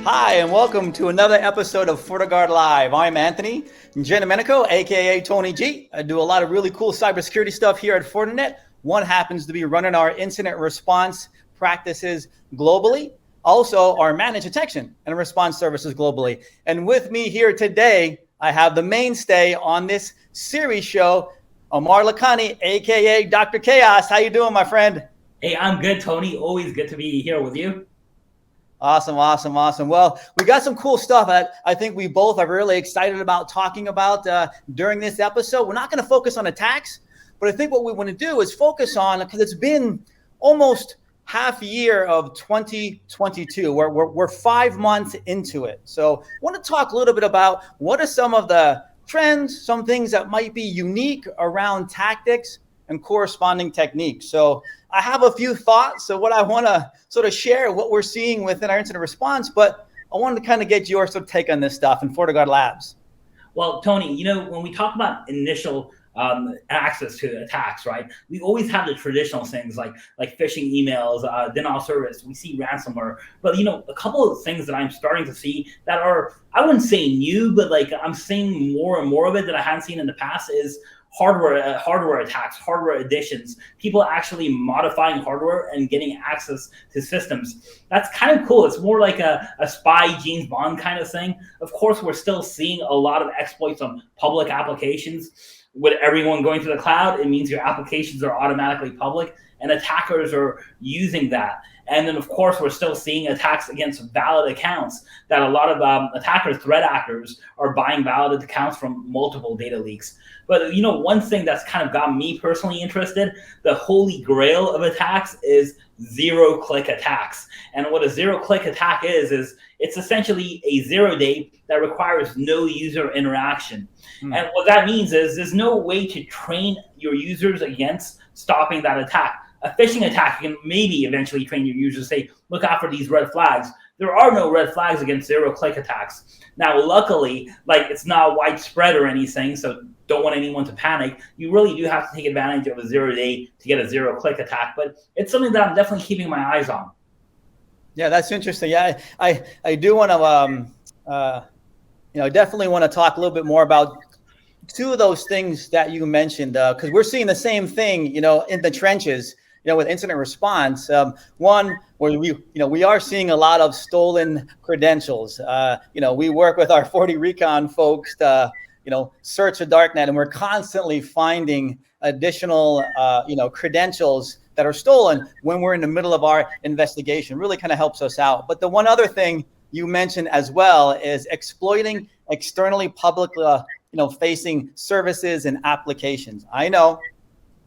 Hi, and welcome to another episode of FortiGuard Live. I'm Anthony Giandomenico, aka Tony G. I do a lot of really cool cybersecurity stuff here at Fortinet. One happens to be running our incident response practices globally, also our managed detection and response services globally. And with me here today, I have the mainstay on this series show, Aamir Lakhani, aka Dr. Chaos. How you doing, my friend? Hey, I'm good, Tony. Always good to be here with you. Awesome. Well, we got some cool stuff that I think we both are really excited about talking about during this episode. We're not going to focus on attacks, but I think what we want to do is focus on, because it's been almost half a year of 2022. We're 5 months into it. So I want to talk a little bit about what are some of the trends, some things that might be unique around tactics and corresponding techniques. So I have a few thoughts of what I want to sort of share, what we're seeing within our incident response, but I wanted to kind of get your sort of take on this stuff in FortiGuard Labs. Well, Tony, when we talk about initial access to attacks, right? We always have the traditional things like phishing emails, denial of service. We see ransomware, but a couple of things that I'm starting to see that are, I wouldn't say new, but like I'm seeing more and more of it that I hadn't seen in the past is hardware attacks, hardware additions, people actually modifying hardware and getting access to systems. That's kind of cool. It's more like a spy James Bond kind of thing. Of course, we're still seeing a lot of exploits on public applications. With everyone going to the cloud, it means your applications are automatically public, and attackers are using that. And then, of course, we're still seeing attacks against valid accounts that a lot of attackers, threat actors, are buying valid accounts from multiple data leaks. But, one thing that's kind of got me personally interested, the holy grail of attacks is zero-click attacks. And what a zero-click attack is it's essentially a 0-day that requires no user interaction. And what that means is there's no way to train your users against stopping that attack. A phishing attack can maybe eventually train your users to say, look out for these red flags. There are no red flags against zero-click attacks. Now, luckily, it's not widespread or anything, so don't want anyone to panic. You really do have to take advantage of a 0-day to get a zero-click attack, but it's something that I'm definitely keeping my eyes on. Yeah, that's interesting. Yeah, I do want to, definitely want to talk a little bit more about two of those things that you mentioned, because we're seeing the same thing, in the trenches, with incident response. One where we are seeing a lot of stolen credentials. We work with our FortiRecon folks to, search the darknet, and we're constantly finding additional, credentials that are stolen when we're in the middle of our investigation. Really kind of helps us out. But the one other thing you mentioned as well is exploiting externally public, facing services and applications. I know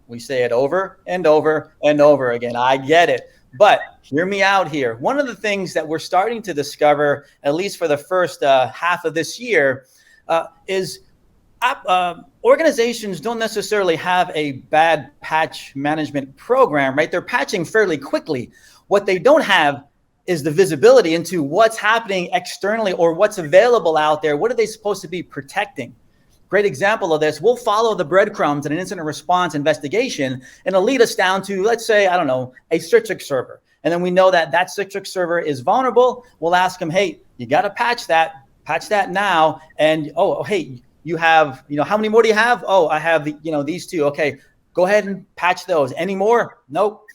we say it over and over and over again. I get it. But hear me out here. One of the things that we're starting to discover, at least for the first half of this year, is organizations don't necessarily have a bad patch management program, right? They're patching fairly quickly. What they don't have is the visibility into what's happening externally or what's available out there. What are they supposed to be protecting? Great example of this, we'll follow the breadcrumbs in an incident response investigation, and it'll lead us down to, let's say, I don't know, a Citrix server. And then we know that Citrix server is vulnerable. We'll ask them, hey, you got to patch that now. And, oh, hey, you have, how many more do you have? Oh, I have, these two. Okay, go ahead and patch those. Any more? Nope.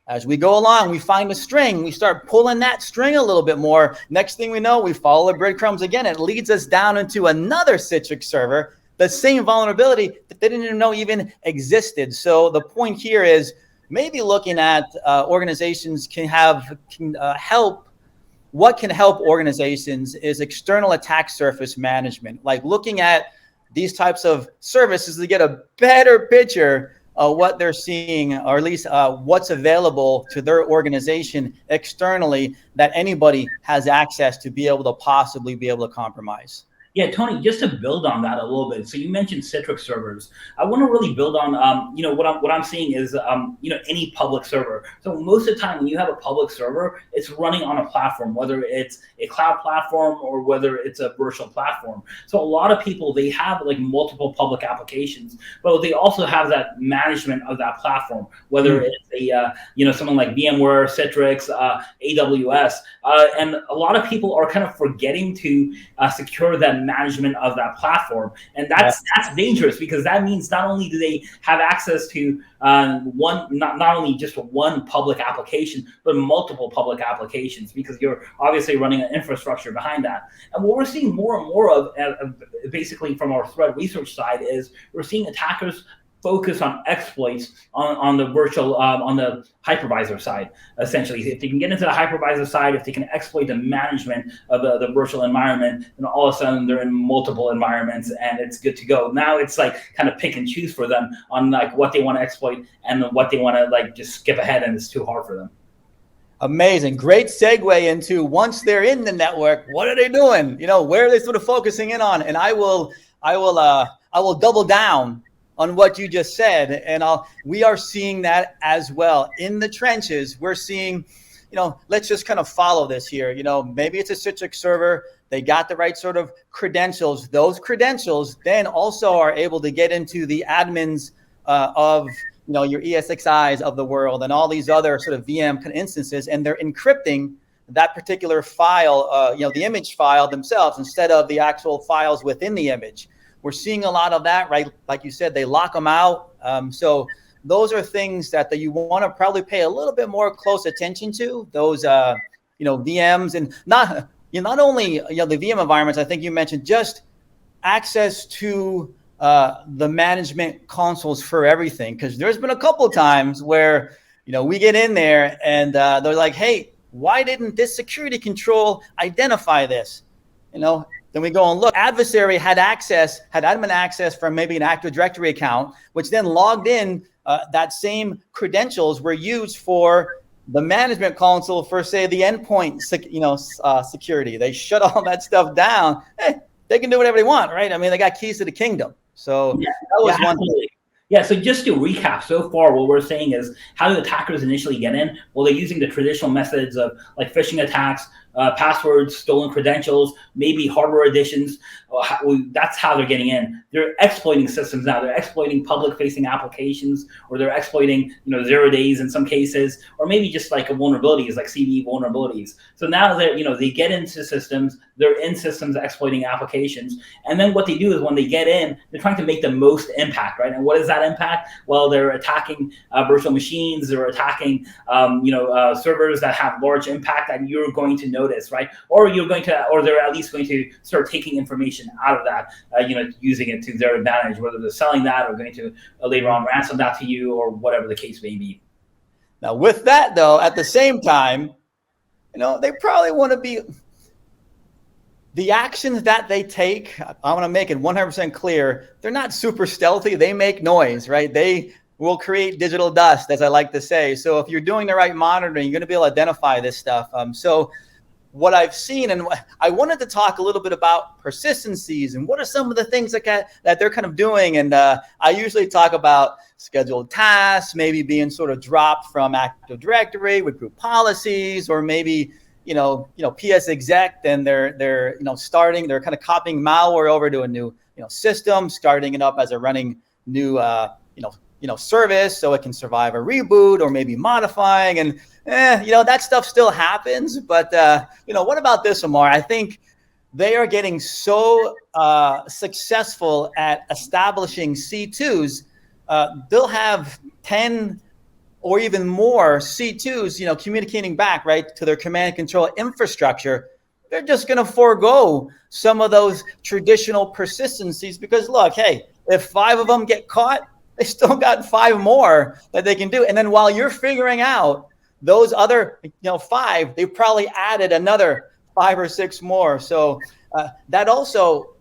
As we go along, we find a string. We start pulling that string a little bit more. Next thing we know, we follow the breadcrumbs again. It leads us down into another Citrix server, the same vulnerability that they didn't even know even existed. So the point here is maybe looking at organizations can help. What can help organizations is external attack surface management, like looking at these types of services to get a better picture of what they're seeing, or at least what's available to their organization externally that anybody has access to be able to possibly be able to compromise. Yeah, Tony, just to build on that a little bit. So you mentioned Citrix servers. I want to really build on, what I'm seeing is, any public server. So most of the time when you have a public server, it's running on a platform, whether it's a cloud platform or whether it's a virtual platform. So a lot of people, they have like multiple public applications, but they also have that management of that platform, whether it's someone like VMware, Citrix, AWS, and a lot of people are kind of forgetting to secure that management of that platform, and that's dangerous, because that means not only do they have access to not only just one public application, but multiple public applications, because you're obviously running an infrastructure behind that. And what we're seeing more and more of, basically from our threat research side, is we're seeing attackers focus on exploits on the virtual, on the hypervisor side. Essentially, if they can get into the hypervisor side, if they can exploit the management of the virtual environment, then all of a sudden they're in multiple environments and it's good to go. Now it's like kind of pick and choose for them on like what they want to exploit and what they want to like just skip ahead, and it's too hard for them. Amazing. Great segue into, once they're in the network, what are they doing? Where are they sort of focusing in on? And I will double down on what you just said. And we are seeing that as well in the trenches. We're seeing, let's just kind of follow this here. Maybe it's a Citrix server. They got the right sort of credentials. Those credentials then also are able to get into the admins of your ESXIs of the world and all these other sort of VM instances, and they're encrypting that particular file, the image file themselves, instead of the actual files within the image. We're seeing a lot of that, right? Like you said, they lock them out. So those are things that you want to probably pay a little bit more close attention to. Those, VMs, and not only the VM environments. I think you mentioned just access to the management consoles for everything, because there's been a couple of times where we get in there and they're like, hey, why didn't this security control identify this? Then we go and look. Adversary had admin access from maybe an Active Directory account, which then logged in. That same credentials were used for the management console for, say, the endpoint, security. They shut all that stuff down. Hey, they can do whatever they want, right? I mean, they got keys to the kingdom. So that was one thing. Yeah, so just to recap, so far what we're saying is, how do attackers initially get in? Well, they're using the traditional methods of like phishing attacks, passwords, stolen credentials, maybe hardware additions. That's how they're getting in. They're exploiting systems now. They're exploiting public-facing applications, or they're exploiting 0 days in some cases, or maybe just like vulnerabilities, like CD vulnerabilities. So now they get into systems. They're in systems exploiting applications, and then what they do is, when they get in, they're trying to make the most impact, right? And what is that impact? Well, they're attacking virtual machines. They're attacking servers that have large impact that you're going to notice, right? Or they're at least going to start taking information out of that, using it to their advantage, whether they're selling that or going to later on ransom that to you, or whatever the case may be. Now, with that though, at the same time, they probably want to be, the actions that they take, I want to make it 100% clear, they're not super stealthy. They make noise, right? They will create digital dust, as I like to say. So if you're doing the right monitoring, you're going to be able to identify this stuff. So what I've seen, and I wanted to talk a little bit about persistencies and what are some of the things that they're kind of doing. And I usually talk about scheduled tasks, maybe being sort of dropped from Active Directory with group policies, or maybe PS exec, and they're kind of copying malware over to a new system, starting it up as a running new service so it can survive a reboot, or maybe modifying, and that stuff still happens. But what about this, Aamir? I think they are getting so successful at establishing C2s. They'll have 10 or even more C2s, communicating back, right, to their command and control infrastructure. They're just going to forego some of those traditional persistencies, because look, hey, if 5 of them get caught, they still got 5 more that they can do. And then while you're figuring out those other, 5, they probably added another 5 or 6 more. So that also,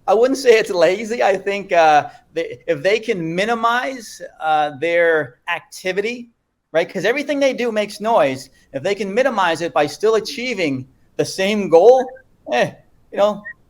I wouldn't say it's lazy. I think if they can minimize their activity, right? Because everything they do makes noise. If they can minimize it by still achieving the same goal,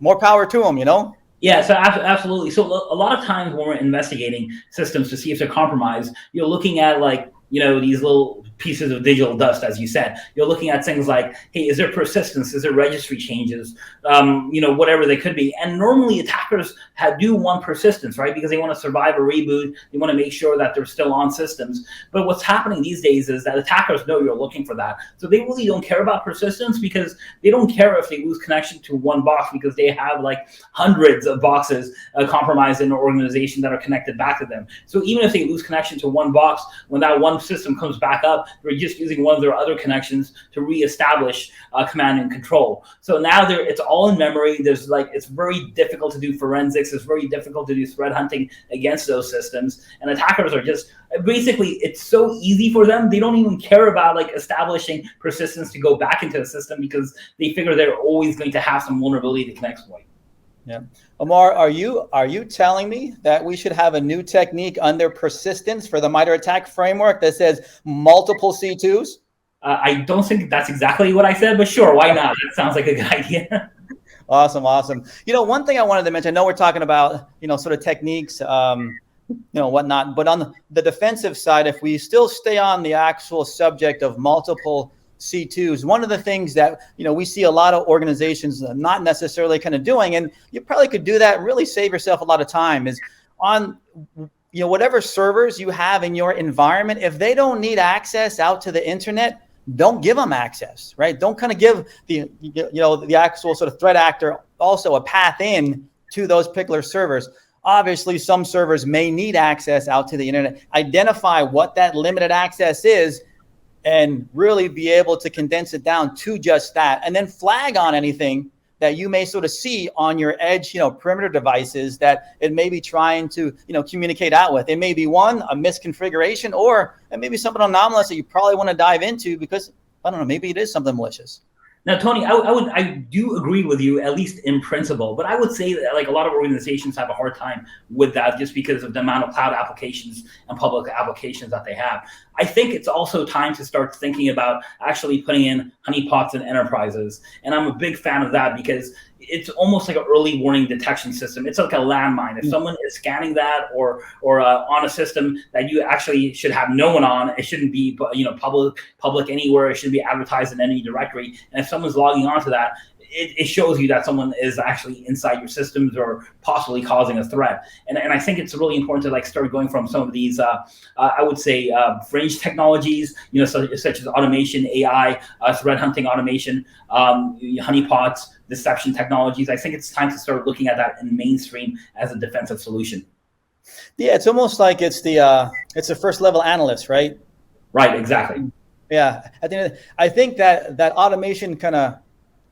more power to them, you know? Yeah, so absolutely. So a lot of times when we're investigating systems to see if they're compromised, you're looking at like, these little pieces of digital dust, as you said. You're looking at things like, hey, is there persistence? Is there registry changes? Whatever they could be. And normally attackers do want persistence, right? Because they want to survive a reboot. They want to make sure that they're still on systems. But what's happening these days is that attackers know you're looking for that. So they really don't care about persistence because they don't care if they lose connection to one box because they have like hundreds of boxes compromised in an organization that are connected back to them. So even if they lose connection to one box, when that one system comes back up, they're just using one of their other connections to reestablish command and control. So now it's all in memory. It's very difficult to do forensics. It's very difficult to do threat hunting against those systems. And attackers are just basically, it's so easy for them. They don't even care about like establishing persistence to go back into the system because they figure they're always going to have some vulnerability they can exploit. Yeah. Aamir, are you telling me that we should have a new technique under persistence for the MITRE ATT&CK framework that says multiple C2s? I don't think that's exactly what I said, but sure, why not? That sounds like a good idea. Awesome. One thing I wanted to mention, I know we're talking about, sort of techniques, whatnot, but on the defensive side, if we still stay on the actual subject of multiple C2s, one of the things that, we see a lot of organizations not necessarily kind of doing, and you probably could do that and really save yourself a lot of time, is on, whatever servers you have in your environment, if they don't need access out to the internet, don't give them access, right? Don't kind of give the actual sort of threat actor also a path in to those particular servers. Obviously, some servers may need access out to the internet. Identify what that limited access is and really be able to condense it down to just that, and then flag on anything that you may sort of see on your edge, perimeter devices that it may be trying to, communicate out with. It may be a misconfiguration, or it may be something anomalous that you probably want to dive into because, I don't know, maybe it is something malicious. Now, Tony, I do agree with you, at least in principle, but I would say that like a lot of organizations have a hard time with that just because of the amount of cloud applications and public applications that they have. I think it's also time to start thinking about actually putting in honeypots in enterprises. And I'm a big fan of that because it's almost like an early warning detection system. It's like a landmine. If someone is scanning that or on a system that you actually should have no one on, it shouldn't be public anywhere. It shouldn't be advertised in any directory. And if someone's logging onto that, it shows you that someone is actually inside your systems or possibly causing a threat. And I think it's really important to like start going from some of these, I would say, fringe technologies, such as automation, AI, threat hunting automation, honeypots, deception technologies. I think it's time to start looking at that in mainstream as a defensive solution. Yeah, it's almost like it's the first level analyst, right? Right, exactly. Yeah, I think that automation kind of,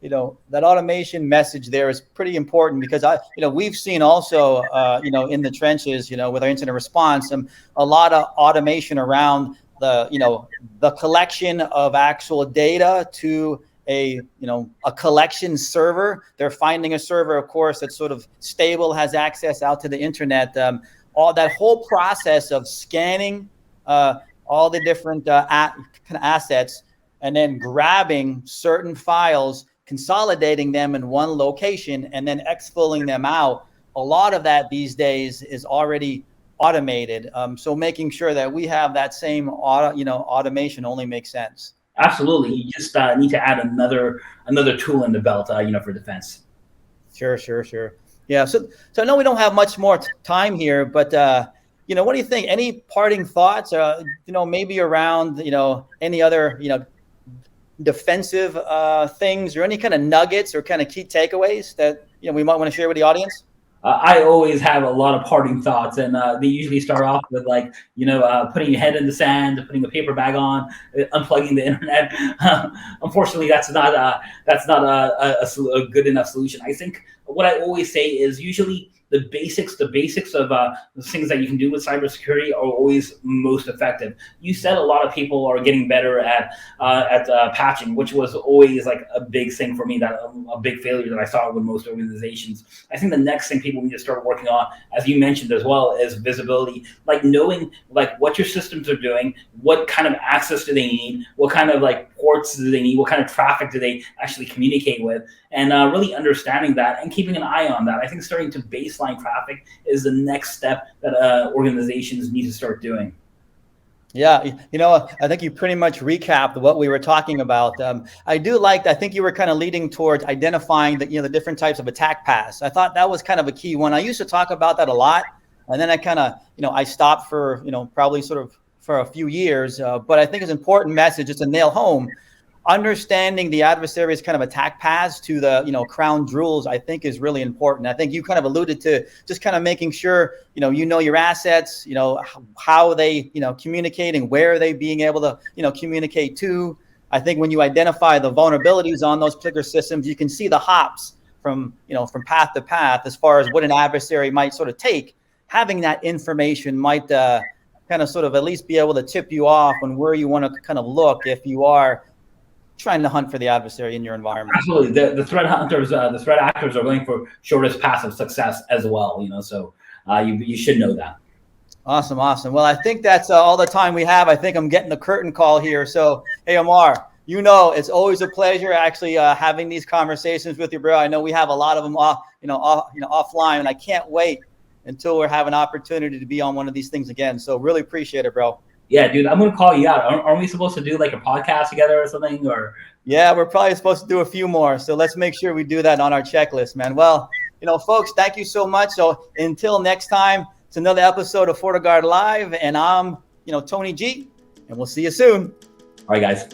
that automation message there is pretty important because we've seen also, in the trenches, with our incident response, a lot of automation around the collection of actual data to a collection server. They're finding a server, of course, that's sort of stable, has access out to the internet. All that whole process of scanning all the different assets and then grabbing certain files, consolidating them in one location, and then exfilling them out. A lot of that these days is already automated. So making sure that we have that same automation only makes sense. Absolutely. You just need to add another tool in the belt, for defense. Sure. Yeah. So I know we don't have much more time here, but what do you think? Any parting thoughts? Maybe around any other defensive things, or any kind of nuggets or kind of key takeaways that we might want to share with the audience? I always have a lot of parting thoughts, and they usually start off with like, putting your head in the sand, putting a paper bag on, unplugging the internet. Unfortunately, that's not a good enough solution. I think what I always say is usually the basics of the things that you can do with cybersecurity are always most effective. You said a lot of people are getting better at patching, which was always like a big thing for me, that a big failure that I saw with most organizations. I think the next thing people need to start working on, as you mentioned as well, is visibility, like knowing like what your systems are doing, what kind of access do they need, what kind of like ports do they need, what kind of traffic do they actually communicate with, and really understanding that and keeping an eye on that. I think starting to baseline traffic is the next step that organizations need to start doing. Yeah, you know, I think you pretty much recapped what we were talking about. I think you were kind of leading towards identifying the different types of attack paths. I thought that was kind of a key one. I used to talk about that a lot, and then I kind of, I stopped for, probably sort of for a few years. But I think it's an important message just to nail home. Understanding the adversary's kind of attack paths to the, crown jewels, I think is really important. I think you kind of alluded to just kind of making sure, you know your assets, how they, communicating, where are they being able to, communicate to. I think when you identify the vulnerabilities on those particular systems, you can see the hops from path to path as far as what an adversary might sort of take. Having that information might kind of sort of at least be able to tip you off on where you want to kind of look if you are trying to hunt for the adversary in your environment. Absolutely. The threat hunters, the threat actors are going for shortest path of success as well, so you should know that. Awesome. Well, I think that's all the time we have. I think I'm getting the curtain call here. So, hey, Aamir, it's always a pleasure actually having these conversations with you, bro. I know we have a lot of them offline, and I can't wait until we're having an opportunity to be on one of these things again. So really appreciate it, bro. Yeah, dude, I'm going to call you out. Aren't we supposed to do like a podcast together or something? Or yeah, we're probably supposed to do a few more. So let's make sure we do that on our checklist, man. Well, folks, thank you so much. So until next time, it's another episode of FortiGuard Live. And I'm, Tony G. And we'll see you soon. All right, guys.